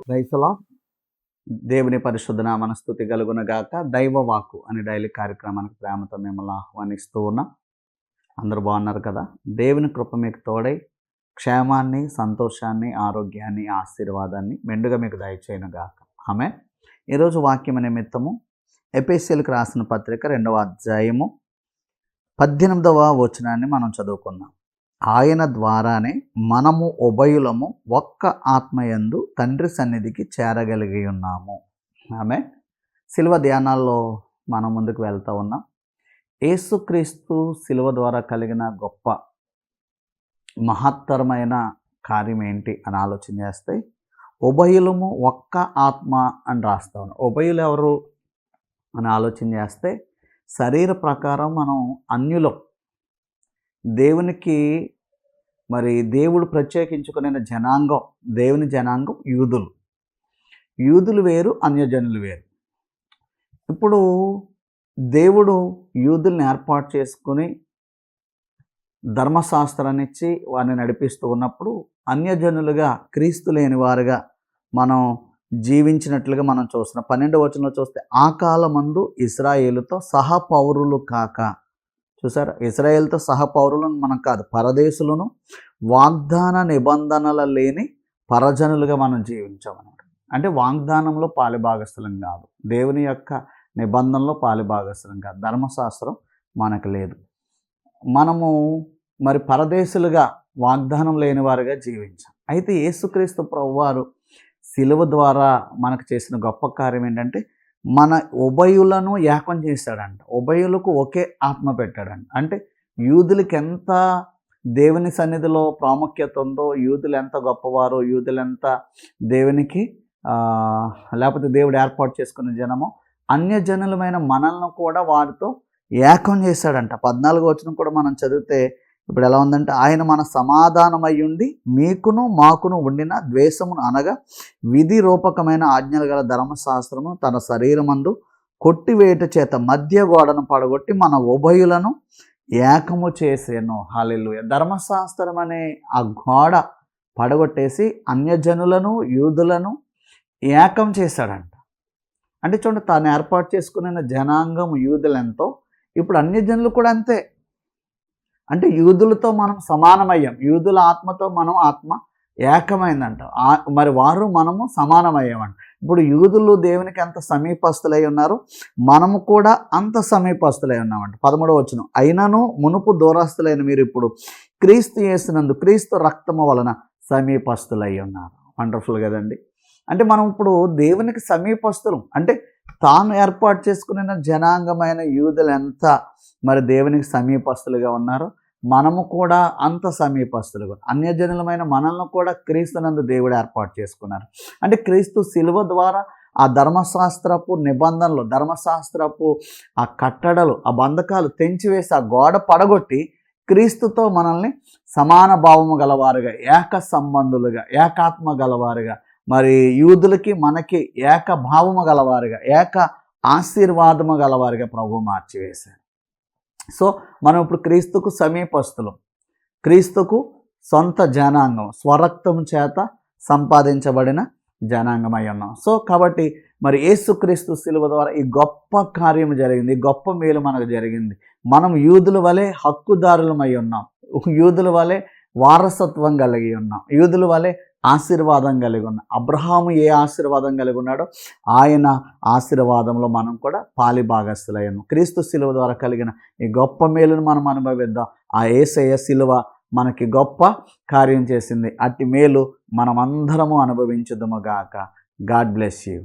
Praise the lord. దేవుని పరిశుద్ధ నామమున స్తుతి కలుగును గాక. దైవ వాక్కు అనే డైలీ కార్యక్రమానికి ప్రేమతో మిమ్మల్ని ఆహ్వానిస్తూ ఉన్నాం. అందరూ బాగున్నారు కదా? దేవుని కృప మీకు తోడై క్షేమాన్ని, సంతోషాన్ని, ఆరోగ్యాన్ని, ఆశీర్వాదాన్ని మెండుగా మీకు దయచేయను గాక. ఆమేన్. ఈరోజు వాక్యం నిమిత్తము ఎఫెసీయులకు రాసిన పత్రిక 2వ అధ్యాయము 18వ వచనాన్ని మనం చదువుకుందాం. ఆయన ద్వారానే మనము ఉభయులము ఒక్క ఆత్మయందు తండ్రి సన్నిధికి చేరగలిగి ఉన్నాము. ఆమె శిలువ ధ్యానాల్లో మనం ముందుకు వెళ్తూ ఉన్నాం. యేసుక్రీస్తు శిలువ ద్వారా కలిగిన గొప్ప మహత్తరమైన కార్యం ఏంటి అని ఆలోచన చేస్తే ఉభయులము ఒక్క ఆత్మ అని రాస్తా ఉన్నాం. ఉభయులు ఎవరు అని ఆలోచన చేస్తే శరీర ప్రకారం మనం అన్యులం. దేవునికి మరి దేవుడు ప్రత్యేకించుకునే జనాంగం, దేవుని జనాంగం యూదులు వేరు, అన్యజనులు వేరు. ఇప్పుడు దేవుడు యూదుల్ని ఏర్పాటు చేసుకుని ధర్మశాస్త్రాన్ని ఇచ్చి వారిని నడిపిస్తూ ఉన్నప్పుడు అన్యజనులుగా క్రీస్తు లేని వారుగా మనం జీవించినట్లుగా మనం చూస్తున్నాం. 12వ వచనంలో చూస్తే ఆ కాలమందు ఇశ్రాయేలుతో సహపౌరులు కాక, చూసారా, ఇశ్రాయేల్తో సహపౌరులను మనం కాదు, పరదేశులను, వాగ్దాన నిబంధనల లేని పరజనులుగా మనం జీవించామన్నమాట. అంటే వాగ్దానంలో పాలిభాగస్థులం కాదు, దేవుని యొక్క నిబంధనలో పాలిభాగస్థులం కాదు, ధర్మశాస్త్రం మనకు లేదు. మనము మరి పరదేశులుగా వాగ్దానం లేని వారుగా జీవించాం. అయితే యేసుక్రీస్తు ప్రభువారు శిలువ ద్వారా మనకు చేసిన గొప్ప కార్యం ఏంటంటే మన ఉభయులను ఏకం చేశాడంట. ఉభయులకు ఒకే ఆత్మ పెట్టాడంట. అంటే యూదులకి ఎంత దేవుని సన్నిధిలో ప్రాముఖ్యత ఉందో, యూదులు ఎంత గొప్పవారో, యూదులు ఎంత దేవునికి లేకపోతే దేవుడు ఏర్పాటు చేసుకున్న జనమో, అన్యజనులమైన మనల్ని కూడా వారితో ఏకం చేశాడంట. 14వ వచనం కూడా మనం చదివితే ఇప్పుడు ఎలా ఉందంటే, ఆయన మన సమాధానమై ఉండి మీకును మాకును ఉండిన ద్వేషమును అనగా విధి రూపకమైన ఆజ్ఞలు గల ధర్మశాస్త్రము తన శరీరమందు కొట్టివేట చేత మధ్య గోడను పడగొట్టి మన ఉభయులను ఏకము చేసేను. హల్లెలూయా. ధర్మశాస్త్రం అనే ఆ గోడ పడగొట్టేసి అన్యజనులను యూదులను ఏకం చేశాడంట. అంటే చూడండి, తాను ఏర్పాటు చేసుకున్న జనాంగం యూదులు ఎంతో, ఇప్పుడు అన్యజనులు కూడా అంతే. అంటే యూదులతో మనం సమానమయ్యాం, యూదుల ఆత్మతో మనం ఆత్మ ఏకమైందంట. మరి వారు మనము సమానమయ్యామంట. ఇప్పుడు యూదులు దేవునికి ఎంత సమీపస్తులై ఉన్నారు, మనము కూడా అంత సమీపస్తులై ఉన్నామంట. 13వ వచనం, అయినను మునుపు దూరస్తులైన మీరు ఇప్పుడు క్రీస్తు యేసునందు క్రీస్తు రక్తము వలన సమీపస్తులై ఉన్నారు. వండర్ఫుల్ కదండి. అంటే మనం ఇప్పుడు దేవునికి సమీపస్తులం. అంటే తాను ఏర్పాటు చేసుకున్న జనాంగమైన యూదులు ఎంత మరి దేవునికి సమీపస్తులుగా ఉన్నారు, మనము కూడా అంత సమీపస్తులుగా. అన్యజనులమైన మనల్ని కూడా క్రీస్తునందు దేవుడు ఏర్పాటు చేసుకున్నారు. అంటే క్రీస్తు శిలువ ద్వారా ఆ ధర్మశాస్త్రపు నిబంధనలు, ధర్మశాస్త్రపు ఆ కట్టడలు, ఆ బంధకాలు తెంచివేసి ఆ గోడ పడగొట్టి క్రీస్తుతో మనల్ని సమాన భావము గలవారుగా, ఏక సంబంధులుగా, ఏకాత్మ గలవారుగా, మరి యూదులకి మనకి ఏక భావము గలవారుగా, ఏక ఆశీర్వాదము గలవారుగా ప్రభు మార్చివేశారు. సో మనం ఇప్పుడు క్రీస్తుకు సమీపస్తులం, క్రీస్తుకు సొంత జనాంగం, స్వరక్తం చేత సంపాదించబడిన జనాంగమై ఉన్నాం. సో కాబట్టి మరి యేసుక్రీస్తు శిలువ ద్వారా ఈ గొప్ప కార్యం జరిగింది, ఈ గొప్ప మేలు మనకు జరిగింది. మనం యూదుల వలె హక్కుదారులమై ఉన్నాం, యూదుల వలె వారసత్వం కలిగి ఉన్నాం, యూదుల వలె ఆశీర్వాదం కలిగి ఉన్నాం. అబ్రహాము ఏ ఆశీర్వాదం కలిగి ఉన్నాడో ఆయన ఆశీర్వాదంలో మనం కూడా పాలిభాగస్తులయ్యాము. క్రీస్తు శిలువ ద్వారా కలిగిన ఈ గొప్ప మేలును మనం అనుభవిద్దాం. ఆ యేసయ్య శిలువ మనకి గొప్ప కార్యం చేసింది. అట్టి మేలు మనం అందరము అనుభవించుదుము గాక. God bless you.